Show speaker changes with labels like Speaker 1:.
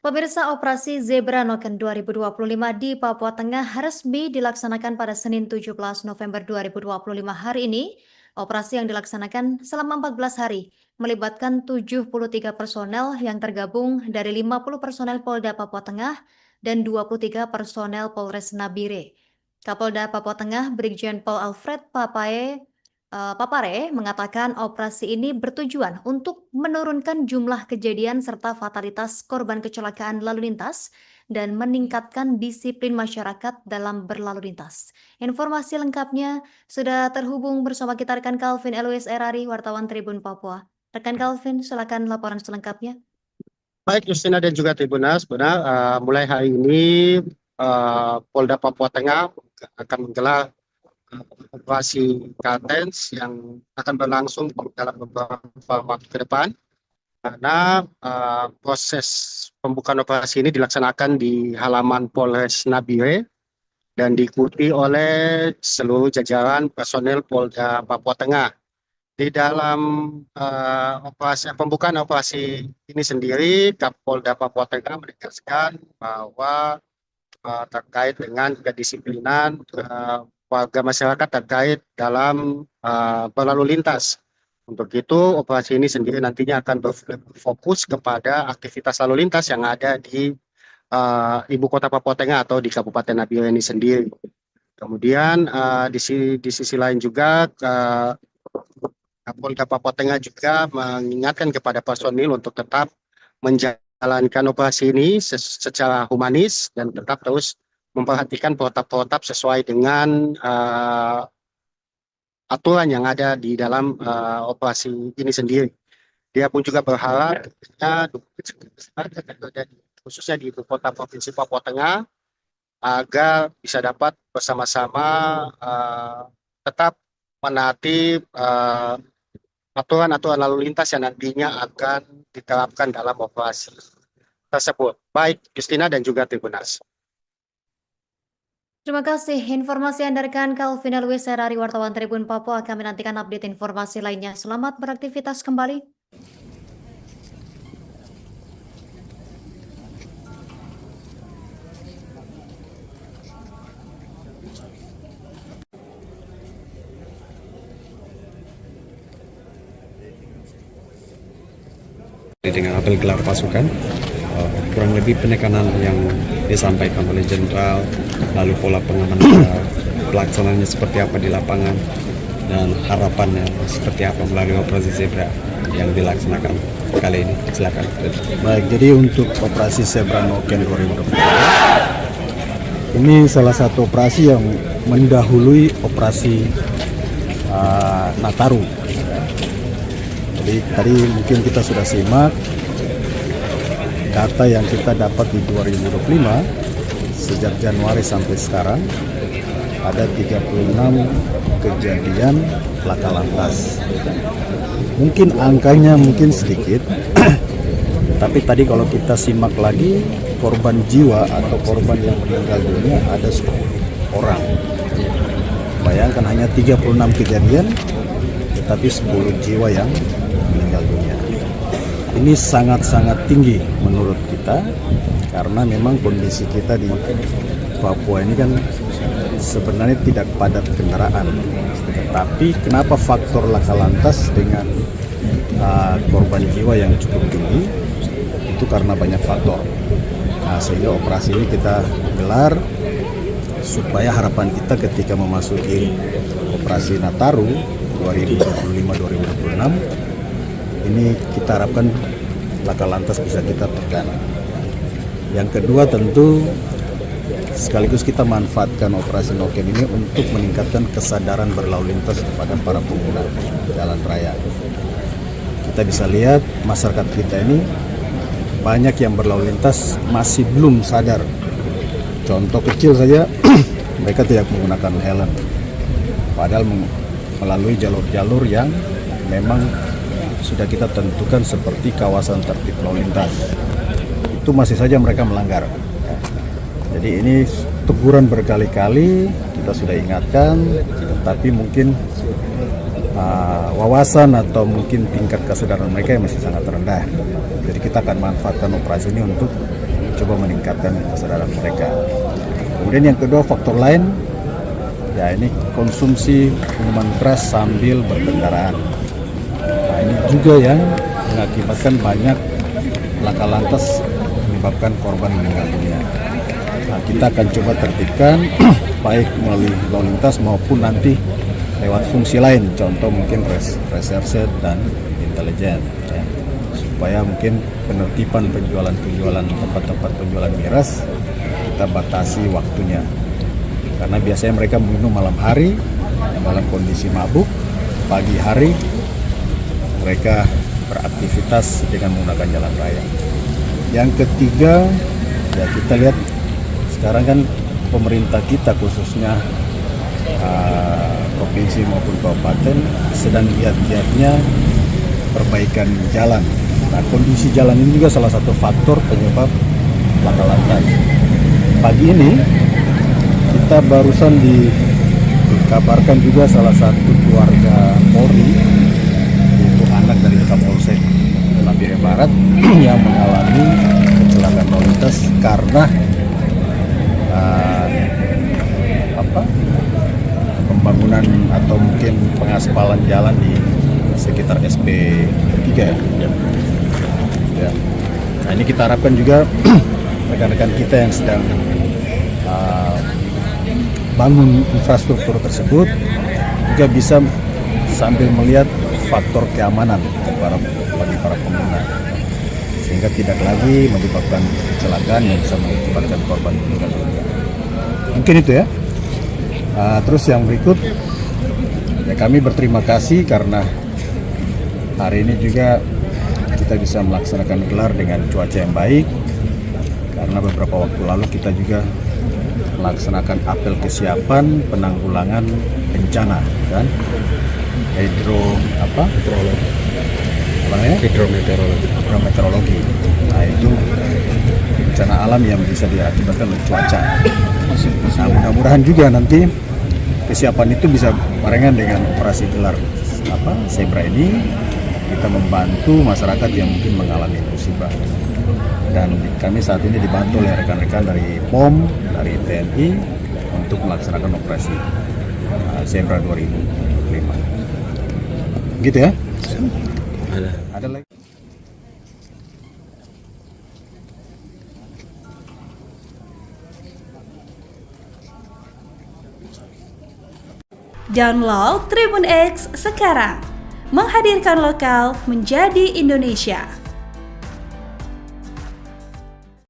Speaker 1: Pemirsa, operasi Zebra Noken 2025 di Papua Tengah resmi dilaksanakan pada Senin 17 November 2025 hari ini. Operasi yang dilaksanakan selama 14 hari melibatkan 73 personel yang tergabung dari 50 personel Polda Papua Tengah dan 23 personel Polres Nabire. Kapolda Papua Tengah Brigjen Pol Alfred Papare mengatakan operasi ini bertujuan untuk menurunkan jumlah kejadian serta fatalitas korban kecelakaan lalu lintas dan meningkatkan disiplin masyarakat dalam berlalu lintas. Informasi lengkapnya sudah terhubung bersama kita rekan Calvin Elois Erari, wartawan Tribun Papua. Rekan Calvin, silakan laporan selengkapnya.
Speaker 2: Baik, Justina dan juga Tribunas, benar, mulai hari ini Polda Papua Tengah akan menggelar operasi Kartens yang akan berlangsung dalam beberapa waktu ke depan, karena proses pembukaan operasi ini dilaksanakan di halaman Polres Nabire dan diikuti oleh seluruh jajaran personel Polda Papua Tengah. Di dalam pembukaan operasi ini sendiri, Kapolda Papua Tengah menegaskan bahwa terkait dengan kedisiplinan warga masyarakat terkait dalam berlalu lintas. Untuk itu, operasi ini sendiri nantinya akan berfokus kepada aktivitas lalu lintas yang ada di Ibu Kota Papua Tengah atau di Kabupaten Nabire ini sendiri. Kemudian di sisi lain juga Kapolda Papua Tengah juga mengingatkan kepada personil untuk tetap menjalankan operasi ini secara humanis dan tetap terus memperhatikan protap-protap sesuai dengan aturan yang ada di dalam operasi ini sendiri. Dia pun juga berharap khususnya di Ibu Kota Provinsi Papua Tengah agar bisa dapat bersama-sama tetap menaati aturan-aturan lalu lintas yang nantinya akan diterapkan dalam operasi tersebut. Baik, Justina dan juga Tribunas.
Speaker 1: Terima kasih. Informasi yang dari Calvin Elois Erari, wartawan Tribun Papua. Kami nantikan update informasi lainnya. Selamat beraktivitas kembali.
Speaker 3: Dengan apel gelar pasukan, kurang lebih penekanan yang disampaikan oleh Jenderal, lalu pola pengamanan pelaksanaannya seperti apa di lapangan, dan harapannya seperti apa melalui operasi Zebra yang dilaksanakan kali ini. Silakan.
Speaker 4: Baik, jadi untuk operasi Zebra Noken 2024 ini salah satu operasi yang mendahului operasi Nataru. Jadi tadi mungkin kita sudah simak data yang kita dapat di 2025 sejak Januari sampai sekarang ada 36 kejadian laka lantas. Mungkin angkanya mungkin sedikit, tapi tadi kalau kita simak lagi korban jiwa atau korban yang meninggal dunia ada 10 orang. Bayangkan hanya 36 kejadian, tetapi 10 jiwa yang meninggal dunia. Ini sangat-sangat tinggi menurut kita, karena memang kondisi kita di Papua ini kan sebenarnya tidak padat kendaraan. Tetapi kenapa faktor laka lantas dengan korban jiwa yang cukup tinggi? Itu karena banyak faktor. Nah, sehingga operasi ini kita gelar supaya harapan kita ketika memasuki operasi Nataru 2025-2026 ini kita harapkan laka lantas bisa kita tekan. Yang kedua tentu sekaligus kita manfaatkan operasi Noken ini untuk meningkatkan kesadaran berlalu lintas kepada para pengguna jalan raya. Kita bisa lihat masyarakat kita ini banyak yang berlalu lintas masih belum sadar. Contoh kecil saja, mereka tidak menggunakan helm, padahal melalui jalur-jalur yang memang sudah kita tentukan seperti kawasan tertib lalu lintas. Itu masih saja mereka melanggar. Jadi ini teguran berkali-kali kita sudah ingatkan, tapi mungkin wawasan atau mungkin tingkat kesadaran mereka yang masih sangat rendah. Jadi kita akan manfaatkan operasi ini untuk coba meningkatkan kesadaran mereka. Kemudian yang kedua, faktor lain, ya ini konsumsi minuman keras sambil berkendaraan. Nah, ini juga yang mengakibatkan banyak laka lantas, menyebabkan korban meninggal dunia. Nah, kita akan coba tertibkan baik melalui lalu lintas maupun nanti lewat fungsi lain, contoh mungkin reserse dan intelijen, ya. Supaya mungkin penertiban penjualan tempat-tempat penjualan miras kita batasi waktunya, karena biasanya mereka minum malam hari dalam kondisi mabuk, pagi hari mereka beraktivitas dengan menggunakan jalan raya. Yang ketiga, ya kita lihat sekarang kan pemerintah kita khususnya provinsi maupun kabupaten sedang giat-giatnya perbaikan jalan. Nah, kondisi jalan ini juga salah satu faktor penyebab laka lantas. Pagi ini kita barusan dikabarkan juga salah satu keluarga Polri, yaitu anak dari Kapolsek Lampire Barat yang mengalami kecelakaan lalu lintas karena pembangunan atau mungkin pengaspalan jalan di sekitar SP3 ya. Nah, ini kita harapkan juga rekan-rekan kita yang sedang bangun infrastruktur tersebut juga bisa sambil melihat faktor keamanan bagi para pengguna, sehingga tidak lagi menyebabkan kecelakaan yang bisa mengakibatkan korban meninggal dunia. Mungkin itu ya. Terus yang berikut, ya kami berterima kasih karena hari ini juga kita bisa melaksanakan gelar dengan cuaca yang baik, karena beberapa waktu lalu kita juga melaksanakan apel kesiapan penanggulangan bencana, kan? Hidrometeorologi. Nah, itu bencana alam yang bisa diakibatkan oleh cuaca. Nah, mudah-mudahan juga nanti kesiapan itu bisa barengan dengan operasi gelar Zebra ini, kita membantu masyarakat yang mungkin mengalami musibah. Dan kami saat ini dibantu oleh rekan-rekan dari POM, dari TNI untuk melaksanakan operasi Zebra 2005. Gitu ya? Ada lagi.
Speaker 5: Download Tribun X sekarang, menghadirkan lokal menjadi Indonesia.